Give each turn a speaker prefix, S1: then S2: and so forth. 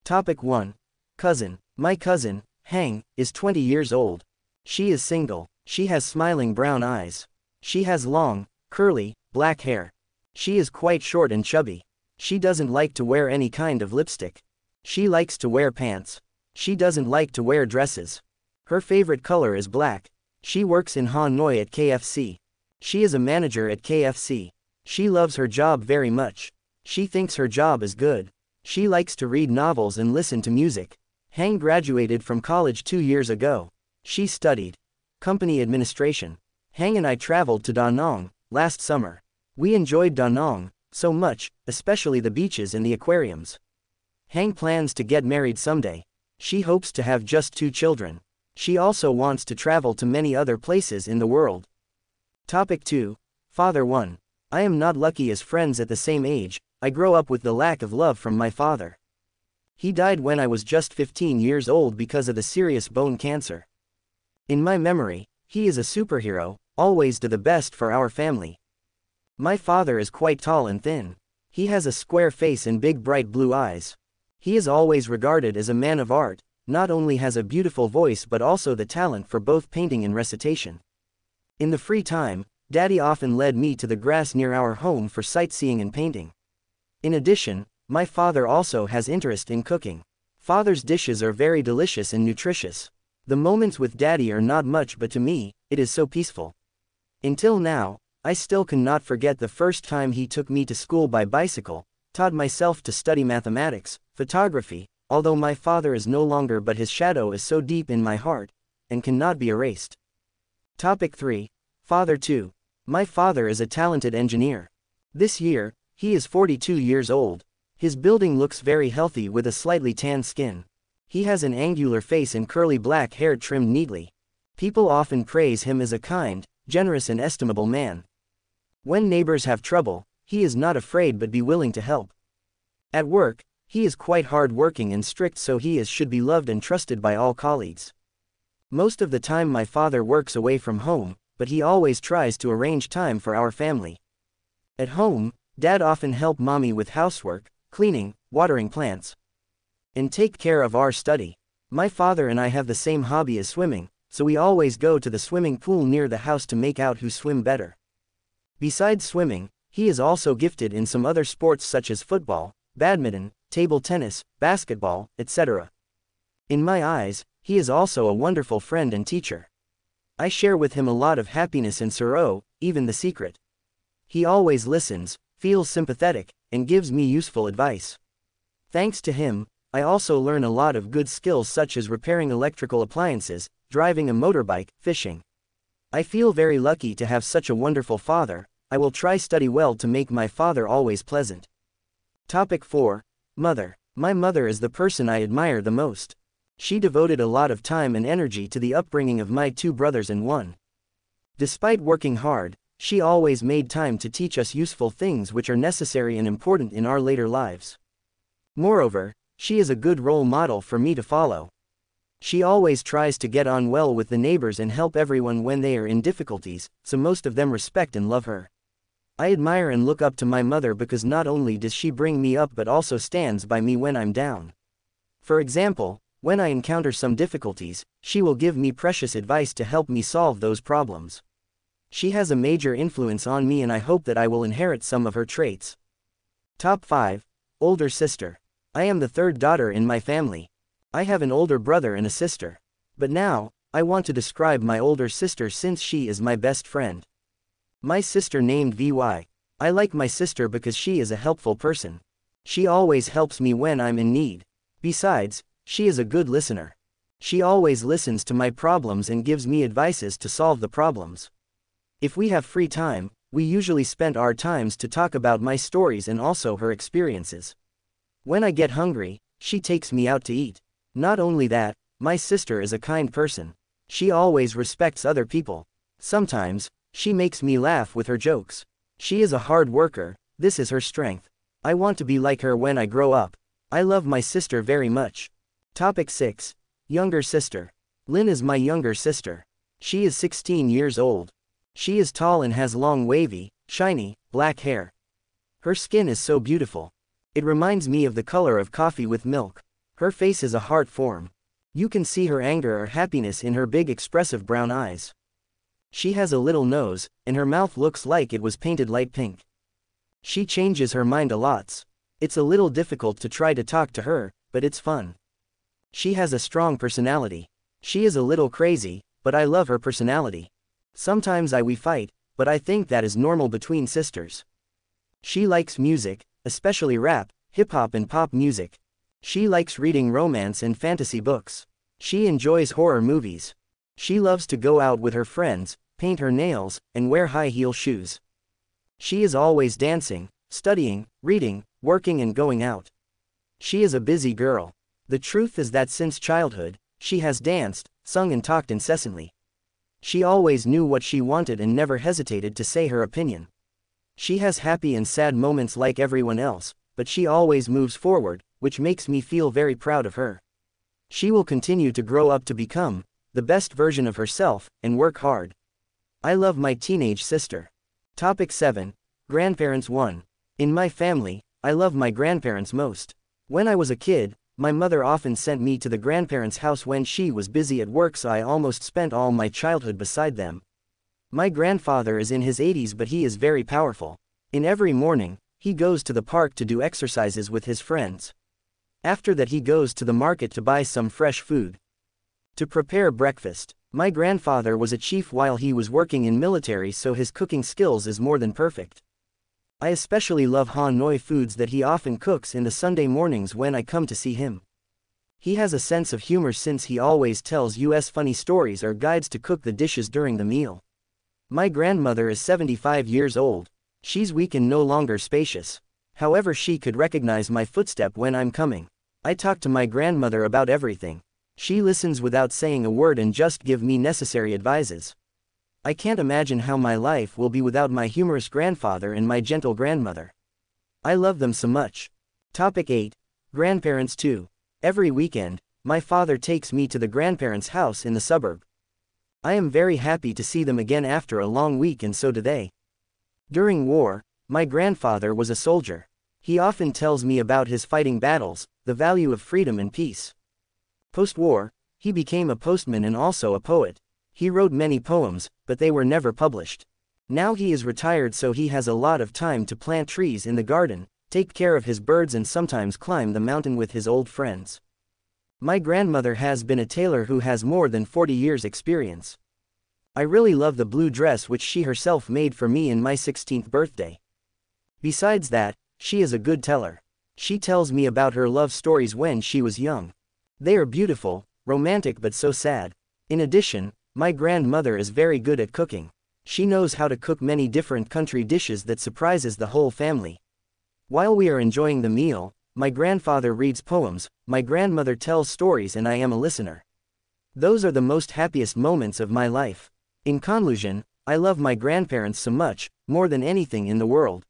S1: Topic 1. Cousin. My cousin, Hang, is 20 years old. She is single. She has smiling brown eyes. She has long, curly, black hair. She is quite short and chubby. She doesn't like to wear any kind of lipstick. She likes to wear pants. She doesn't like to wear dresses. Her favorite color is black. She works in Hanoi at KFC. She is a manager at KFC. She loves her job very much. She thinks her job is good. She likes to read novels and listen to music. Hang graduated from college 2 years ago. She studied company administration. Hang and I traveled to Da Nang last summer. We enjoyed Da Nang so much, especially the beaches and the aquariums. Hang plans to get married someday. She hopes to have just 2 children. She also wants to travel to many other places in the world. Topic 2. Father 1. I am not lucky as friends at the same age. I grow up with the lack of love from my father. He died when I was just 15 years old because of the serious bone cancer. In my memory, he is a superhero, always do the best for our family. My father is quite tall and thin. He has a square face and big bright blue eyes. He is always regarded as a man of art, not only has a beautiful voice but also the talent for both painting and recitation. In the free time, Daddy often led me to the grass near our home for sightseeing and painting. In addition, my father also has interest in cooking. Father's dishes are very delicious and nutritious. The moments with Daddy are not much, but to me, it is so peaceful. Until now, I still cannot forget the first time he took me to school by bicycle, taught myself to study mathematics, photography, although my father is no longer, but his shadow is so deep in my heart, and cannot be erased. Topic 3. Father 2. My father is a talented engineer. This year, he is 42 years old. His building looks very healthy with a slightly tan skin. He has an angular face and curly black hair trimmed neatly. People often praise him as a kind, generous and estimable man. When neighbors have trouble, he is not afraid but be willing to help. At work, he is quite hard-working and strict, so he should be loved and trusted by all colleagues. Most of the time my father works away from home, but he always tries to arrange time for our family. At home, Dad often help Mommy with housework, cleaning, watering plants, and take care of our study. My father and I have the same hobby as swimming, so we always go to the swimming pool near the house to make out who swim better. Besides swimming, he is also gifted in some other sports such as football, badminton, table tennis, basketball, etc. In my eyes, he is also a wonderful friend and teacher. I share with him a lot of happiness and sorrow, even the secret. He always listens, feels sympathetic, and gives me useful advice. Thanks to him, I also learn a lot of good skills such as repairing electrical appliances, driving a motorbike, fishing. I feel very lucky to have such a wonderful father. I will try study well to make my father always pleasant. Topic 4. Mother. My mother is the person I admire the most. She devoted a lot of time and energy to the upbringing of my 2 brothers and 1. Despite working hard, she always made time to teach us useful things which are necessary and important in our later lives. Moreover, she is a good role model for me to follow. She always tries to get on well with the neighbors and help everyone when they are in difficulties, so most of them respect and love her. I admire and look up to my mother because not only does she bring me up but also stands by me when I'm down. For example, when I encounter some difficulties, she will give me precious advice to help me solve those problems. She has a major influence on me and I hope that I will inherit some of her traits. Top 5. Older sister. I am the 3rd daughter in my family. I have an older brother and a sister. But now, I want to describe my older sister since she is my best friend. My sister named VY. I like my sister because she is a helpful person. She always helps me when I'm in need. Besides, she is a good listener. She always listens to my problems and gives me advices to solve the problems. If we have free time, we usually spend our times to talk about my stories and also her experiences. When I get hungry, she takes me out to eat. Not only that, my sister is a kind person. She always respects other people. Sometimes, she makes me laugh with her jokes. She is a hard worker, this is her strength. I want to be like her when I grow up. I love my sister very much. Topic 6. Younger sister. Lynn is my younger sister. She is 16 years old. She is tall and has long wavy, shiny, black hair. Her skin is so beautiful. It reminds me of the color of coffee with milk. Her face is a heart form. You can see her anger or happiness in her big expressive brown eyes. She has a little nose, and her mouth looks like it was painted light pink. She changes her mind a lot. It's a little difficult to try to talk to her, but it's fun. She has a strong personality. She is a little crazy, but I love her personality. Sometimes we fight, but I think that is normal between sisters. She likes music, especially rap, hip-hop and pop music. She likes reading romance and fantasy books. She enjoys horror movies. She loves to go out with her friends, paint her nails, and wear high-heel shoes. She is always dancing, studying, reading, working and going out. She is a busy girl. The truth is that since childhood, she has danced, sung and talked incessantly. She always knew what she wanted and never hesitated to say her opinion. She has happy and sad moments like everyone else, but she always moves forward, which makes me feel very proud of her. She will continue to grow up to become the best version of herself and work hard. I love my teenage sister. Topic 7. Grandparents 1. In my family, I love my grandparents most. When I was a kid, my mother often sent me to the grandparents' house when she was busy at work, so I almost spent all my childhood beside them. My grandfather is in his 80s, but he is very powerful. In every morning, he goes to the park to do exercises with his friends. After that he goes to the market to buy some fresh food to prepare breakfast. My grandfather was a chief while he was working in military, so his cooking skills is more than perfect. I especially love Hanoi foods that he often cooks in the Sunday mornings when I come to see him. He has a sense of humor since he always tells us funny stories or guides to cook the dishes during the meal. My grandmother is 75 years old. She's weak and no longer spacious. However, she could recognize my footstep when I'm coming. I talk to my grandmother about everything. She listens without saying a word and just give me necessary advices. I can't imagine how my life will be without my humorous grandfather and my gentle grandmother. I love them so much. Topic 8. Grandparents 2. Every weekend, my father takes me to the grandparents' house in the suburb. I am very happy to see them again after a long week, and so do they. During war, my grandfather was a soldier. He often tells me about his fighting battles, the value of freedom and peace. Post-war, he became a postman and also a poet. He wrote many poems, but they were never published. Now he is retired, so he has a lot of time to plant trees in the garden, take care of his birds and sometimes climb the mountain with his old friends. My grandmother has been a tailor who has more than 40 years experience. I really love the blue dress which she herself made for me in my 16th birthday. Besides that, she is a good teller. She tells me about her love stories when she was young. They are beautiful, romantic but so sad. In addition, my grandmother is very good at cooking. She knows how to cook many different country dishes that surprises the whole family. While we are enjoying the meal, my grandfather reads poems, my grandmother tells stories and I am a listener. Those are the most happiest moments of my life. In conclusion, I love my grandparents so much, more than anything in the world.